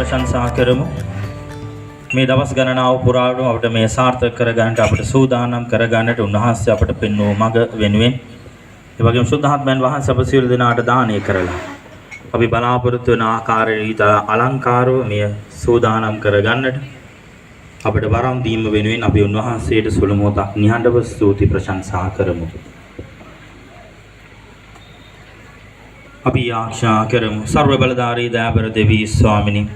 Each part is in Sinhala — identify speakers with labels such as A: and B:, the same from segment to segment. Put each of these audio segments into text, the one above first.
A: ප්‍රශංසා කරමු. මේ දවස් ගණනාව පුරාවටම අපිට මේ සාර්ථක කරගන්නට අපිට සූදානම් කරගන්නට උන්වහන්සේ අපිට පෙන්වූ මඟ වෙනුවෙන් ඒ වගේම සුද්ධාත්මයන් වහන්සේ අප සියලු දෙනාට දානය කරලා අපි බලාපොරොත්තු වෙන ආකාරයට අලංකාරව මේ සූදානම් කරගන්නට අපිට වරම් දීම වෙනුවෙන් අපි උන්වහන්සේට සුළු මොහොතක් නිහඬව ස්තුති ප්‍රශංසා කරමු. අපි ආශා කරමු. සර්ව බලධාරී දයාබර දෙවී ස්වාමිනී,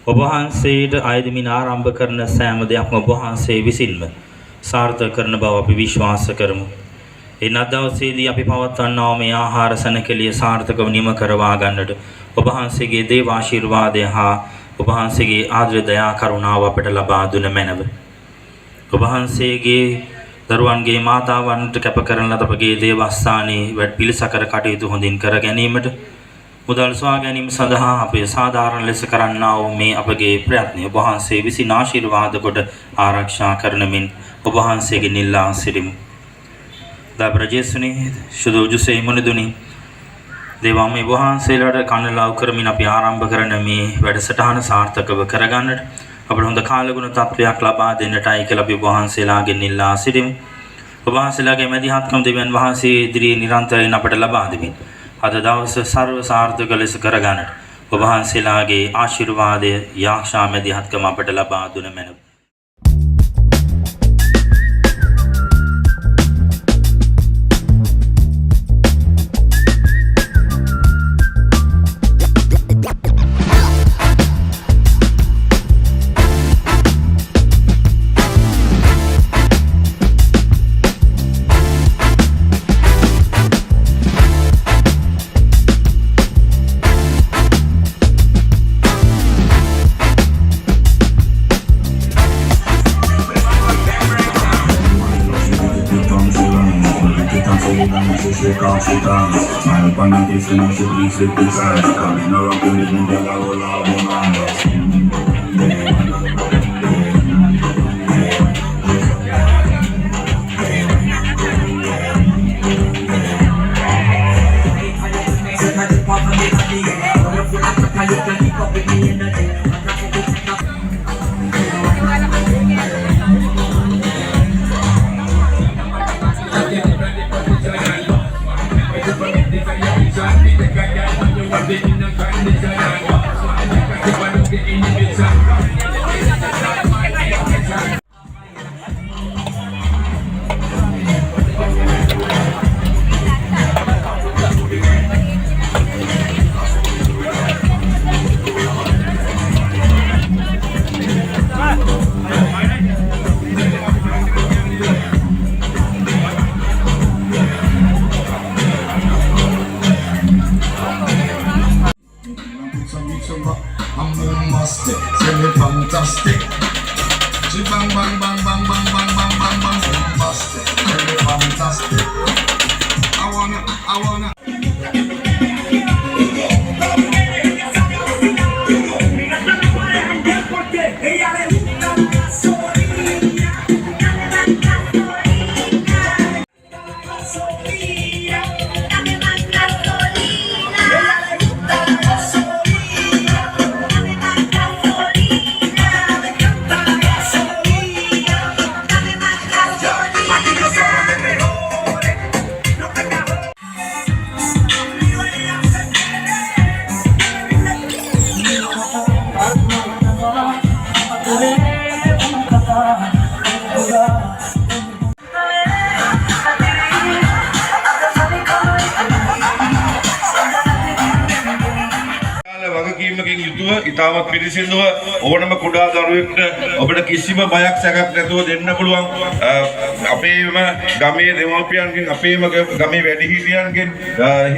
A: ඔබ වහන්සේට අයදමින් ආරම්භ කරන සෑම දෙයක්ම ඔබ වහන්සේ විසින්ම සාර්ථක කරන බව අපි විශ්වාස කරමු. එන දවසේදී අපි පවත්වන්නා මේ ආහාර සැනකෙළිය සාර්ථකව නිම කරවා ගන්නට ඔබ වහන්සේගේ දේව ආශිර්වාදය හා ඔබ වහන්සේගේ ආදර දයා කරුණාව අපට ලබා දුන මැනව. ඔබ වහන්සේගේ දරුවන්ගේ මාතාවන්ට කැප කරන ලද අපගේ දේවස්ථානයේ වැඩ පිළිසකර කටයුතු හොඳින් කර ගැනීමට මුදල් සොයා ගැනීම සඳහා අපේ සාධාරණ ලෙස කරන්නා වූ මේ අපගේ ප්‍රයත්නය ඔබ වහන්සේ විසින් ආශිර්වාද කොට ආරක්ෂා කරන මෙන් ඔබ වහන්සේගේ නිල්ලා සිටිමු. දබර ජේසුනි සුදු ජුසේ මුනිදුනි දේවා මේ වහන්සේලාට කන්නලාව කරමින් අපි ආරම්භ කරන මේ වැඩසටහන සාර්ථකව කරගන්නට අපට හොඳ කාලගුණ තත්වයක් ලබා දෙන්නටයි කියලා අපි වහන්සේලාගෙන් ඉල්ලා සිටිමු. ඔබ වහන්සේලාගේ මැදිහත්කම දෙවියන් වහන්සේ ඉදිරියේ නිරන්තරයෙන් අපට ලබා දෙමින් අද දවස සර්ව සාර්ථක ලෙස කරගන්නට ඔබ වහන්සේලාගේ ආශිර්වාදය යාක්ෂා මැදිහත්කම අපට ලබා දුන මැනව.
B: ඉතාමත් පිළිසිඳුව ඕනම කුඩා දරුවෙකුට ඔබට කිසිම බයක් සැකක් නැතුව දෙන්න පුළුවන්. අපේම ගමේ දෙමව්පියන්ගෙන් අපේම ගමේ වැඩිහිටියන්ගෙන්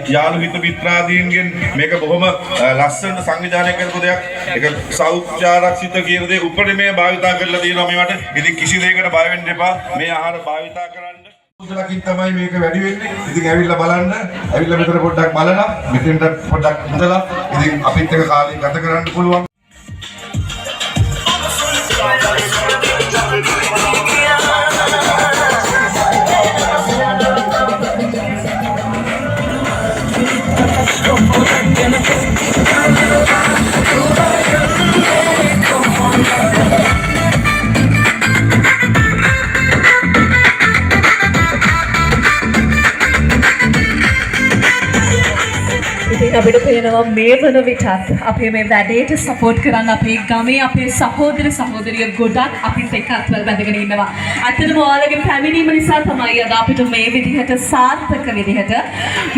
B: යාළු හිත මිත්‍රාදීන්ගෙන් මේක බොහොම ලස්සන සංවිධානය කරපු දෙයක්. ඒක සෞඛ්‍ය ආරක්ෂිත කියන දේ උපරිමයේ භාවිතා කරලා තියෙනවා මේවට. ඉතින් කිසි දෙයකට බය වෙන්න එපා. මේ ආහාර භාවිතා කරන්න. මුදලකින් තමයි මේක වැඩි වෙන්නේ. ඉතින් ඇවිල්ලා බලන්න. ඇවිල්ලා මෙතන පොඩ්ඩක් බලලා මෙතෙන්ට පොඩ්ඩක් ඉඳලා ඉතින් අපිත් එක්ක කාලේ ගත කරන්න පුළුවන්.
C: අපිට පේනවා මේ වන විටත් අපේ මේ වැඩේට සපෝට් කරන්න අපේ ගමේ අපේ සහෝදර සහෝදරිය ගොඩක් අපිත් එක්ක අත්වල බැඳගෙන ඉන්නවා. ඇත්තටම ඔයාලගේ පැමිණීම නිසා තමයි අද අපිට මේ විදිහට සාර්ථක විදිහට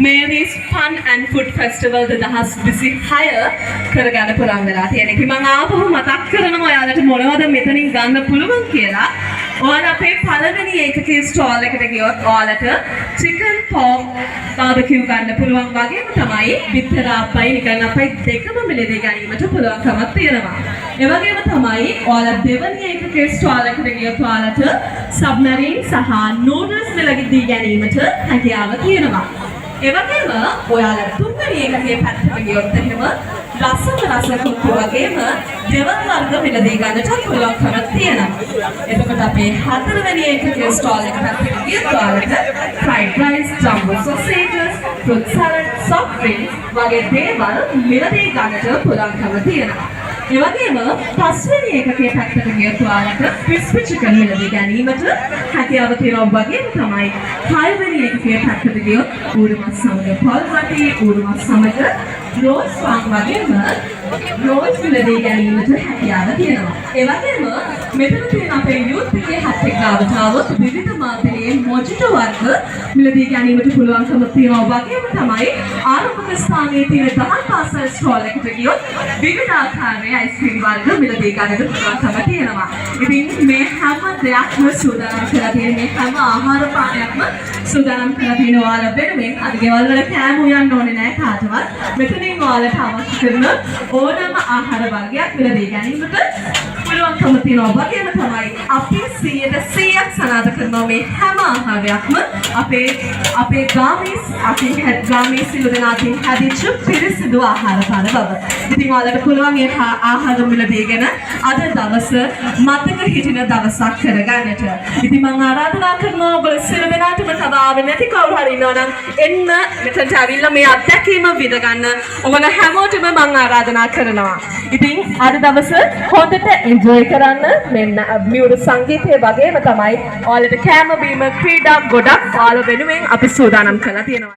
C: Mary's Fun and Food Festival 2026 කරගන්න පුළුවන් වෙලා තියෙන්නේ. ඉතින් මම ආපහු මතක් කරනවා ඔයාලට මොනවද මෙතනින් ගන්න පුළුවන් කියලා. ඔයාලා අපේ පළවෙනි ඒකකේ ස්ටෝල් එකට ගියොත් ඔයාලට chicken pork barbecue ගන්න පුළුවන් වගේම තමයි බිත්තර අප්පයි නිකන් අප්පයි දෙකම මිලදී ගැනීමට පුළුවන්කමක් තියෙනවා. ඒ වගේම තමයි ඔයාලා දෙවෙනි ඒකකේ ස්ටෝල් එකට ගියොත් ඔයාලට submarine සහ noodles මිලදී ගැනීමට හැකියාව තියෙනවා. ඒ වගේම ඔයාලා තුන්වෙනි ඒකකේ පැත්තට ගියොත් එහෙම රස කුට්ටු වගේම දෙවන වර්ග මිලදී ගන්නට පුළුවන්කම තියෙනවා. එතකොට අපේ හතරවෙනි ඒකකේ ස්ටෝල් එක පැත්තට ගියොත් ඔයාලට fried rice, jumbo sausages, fruit salad, soft drinks වගේ දේවල් මිලදී ගන්නට පුළුවන්කම තියෙනවා. ඒ වගේම පස්වෙනි ඒකකේ පැත්තට ගියොත් ඔයාලට crispy chicken මිලදී ගැනීමට හැකියාව තියෙනවා වගේම තමයි හයවෙනි ඒකකේ පැත්තට ගියොත් ඌරු මස් සමග පොල් වටි, ඌරු මස් සමග රෝස් පාන් වගේම රෝස් මිලදී ගැනීමට හැකියාව තියෙනවා. ඒ වගේම මෙතන තියෙන අපේ youth එකේ hat එක ගාවට આવොත් විවිධ මාතලේ මොජිටෝ වර්ග මිලදී ගැනීමට පුළුවන්කම තියෙනවා වගේම තමයි ආරම්භක ස්ථානයේ තියෙන දහම් පාසල් ස්ටෝල් එකට ගියොත් විවිධ ආකාරයේ අයිස්ක්‍රීම් වර්ග මිලදී ගන්නට පුළුවන්කම තියෙනවා. ඉතින් මේ හැම දෙයක්ම සූදානම් කරලා තියෙන මේ හැම ආහාර පානයක්ම සූදානම් කරලා තියෙන ඔයාලා වෙනුවෙන් අද ගෙවල් වල කෑම උයන්න ඕනේ නැහැ කාටවත්. මෙතනින් ඔයාලට අවශ්‍ය කරන ඕනෑම ආහාර වර්ගයක් මිලදී ගැනීමට පුළුවන්කම තියෙනවා. වගේම තමයි අපි 100% සනාථ කරනවා මේ හැම ආහාරයක්ම අපේ ගාමී සිළු දෙනාකින් හැදිච්ච පිරිසිදු ආහාර පාන බව. ඉතින් ඔයාලට පුළුවන් මේ ආහාර මිලදීගෙන අද දවස මතක හිටින දවසක් කරගන්නට. ඉතින් මම ආරාධනා කරනවා ඔයගොල්ලෝ සිළු දෙනාටම තව නැති කවුරු හරි ඉන්නවා නම් එන්න මෙතනට ඇවිල්ලා මේ අත්දැකීම විඳ ගන්න. ඔයගොල්ලෝ හැමෝටම මම ආරාධනා කරනවා. ඉතින් අද දවස හොඳට එන්ජොයි කරන්න. මෙන්න මියුරු සංගීතය වගේම තමයි ඔයාලට කෑම බීම ක්‍රීඩා ගොඩක් ඔයාලා වෙනුවෙන් අපි සූදානම් කරලා තියෙනවා.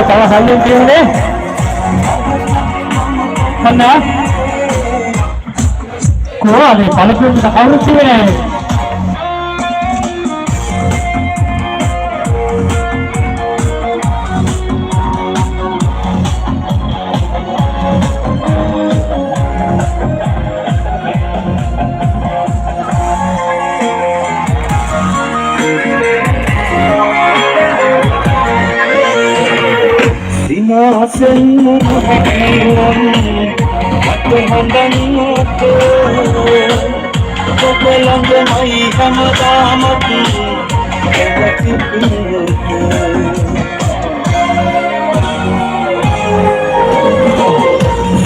D: Kalau halin dia ni, mana? Kurang ni, kalau pun tak halus dia. Sinasenmu Tuhandanku Kebelang gemai hamadamati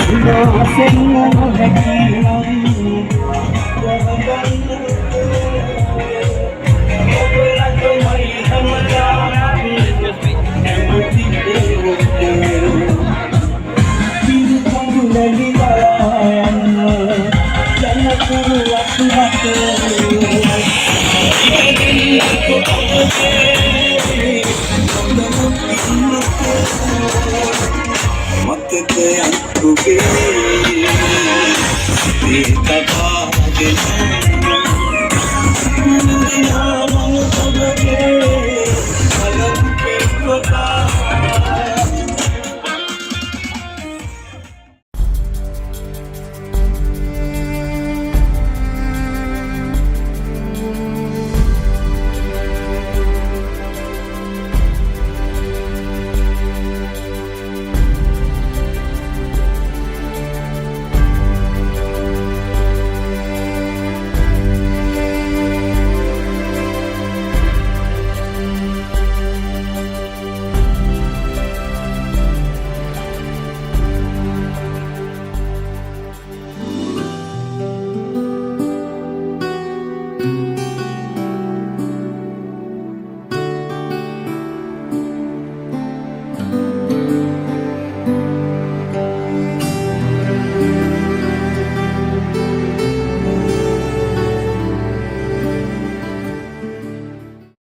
D: Sinasenmu Kebelang gemai hamadamati Mata